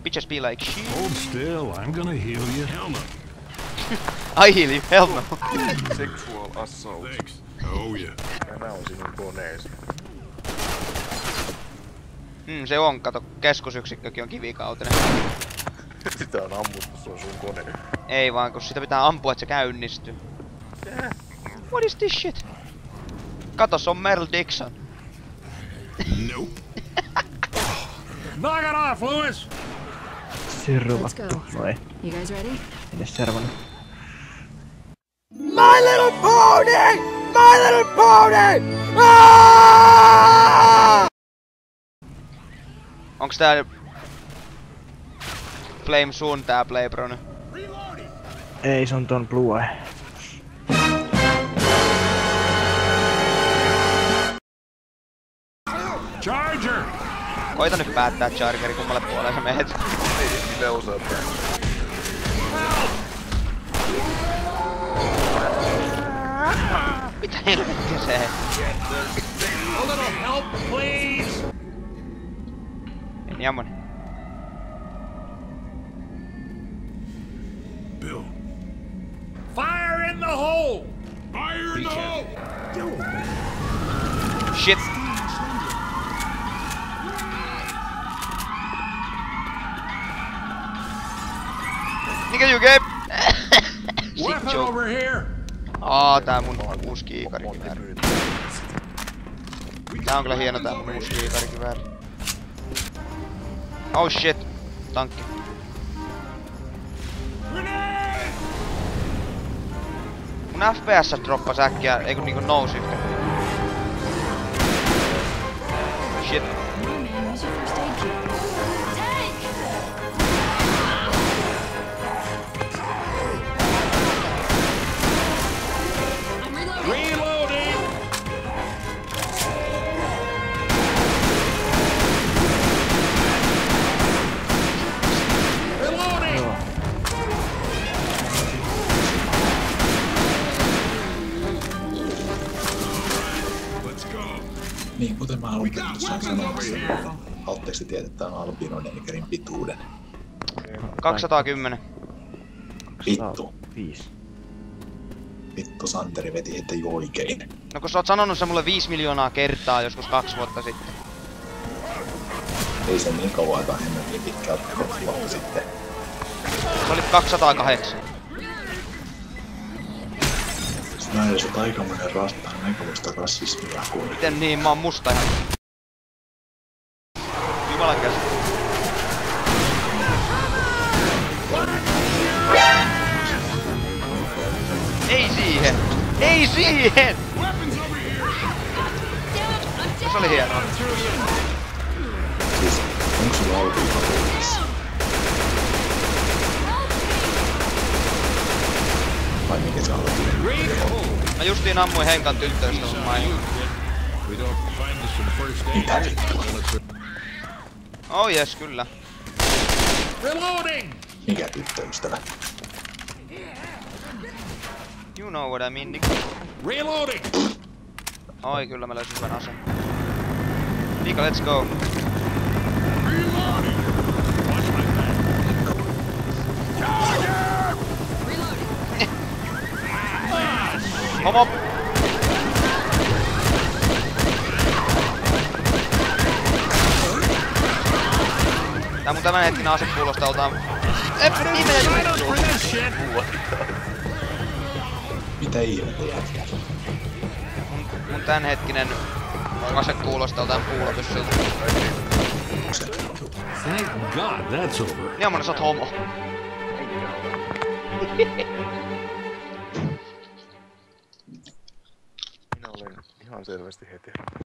Bitches be like shit. Hold still, I'm gonna heal you. Hell no. I heal you, hell no. Sexual assault. Thanks. Oh yeah. Ja nää on sinun koneesi. Se on, kato, keskusyksikkökin on kivikautinen. Sitä on ammuttu, se on sun kone. Ei vaan, kun sitä pitää ampua, että se käynnistyy. What is this shit? Kato, se on Merle Dixon. Nope. Knock it off, Lewis! Sirvattu, vai? You guys ready? Edes servannut. My Little Pony! My Little Pony! Ah! Onks tää Flame sun tää Playbro nyt? Ei, se on ton Blue Eye. Charger! Koita nyt päättää Chargeri, kummalle puolelle sä meet. Ei minä osaa tää. Mitä helvettiä se? A little help, please! En jammonen. Bill. Fire in the hole! Fire in the hole! Shit! Mikä juke? Weapon over here! Tää mun uusi kiikarikivääri. Tää on kyllä hieno tää mun uusi kiikarikivääri. Oh shit! Tankki. Mun FPS droppas äkkiä, ei kun niinku nousi yhtäkkiä. Shit. Hey man, use your first aid kit. I'm reloading. Reloading! Reloading! Joo. Let's go. Niin, kuten mä aloitin tuossa sanomassa, haluatteko te tietää, että tää on albinoneikerin pituuden? 210. Vittu. 5. Vittu, Santeri veti heti oikein. No kun sä oot sanonut se mulle 5 miljoonaa kertaa joskus 2 vuotta sitten. Ei se niin kauan aikaa hemmetin pitkältä 2 vuotta sitten. Se oli 208. Mä edes oot aikamoinen aikamoista rasismia kuin... Miten niin? Mä oon musta ihan. Jumalan käsi. Ei siihen! Ei siihen! Se oli hienoa. Siis, onko sulla albinoneikerissä? Vai mikä se albinoneikeri on? Mä justiin ammuin Henkan tyttöystä, kun mä en... Mitä vittua? Oh jes, kyllä. Reloading! Mikä tyttöystävä? You know what I mean, Nick. Reloading! Oi, kyllä mä löysin hyvän aseen. Mika, let's go. Reloading! Watch my back. Hop hop! Tää mun tämänhetkinen ase kuulostaa joltain... Nimeä juttu! Mitä ihmettä jätkää? Mun tämänhetkinen ase kuulostaa joltain puulopyssiltä. Thank God that's over. Jammonen, sä oot homo. Minä olen ihan selvästi hetero.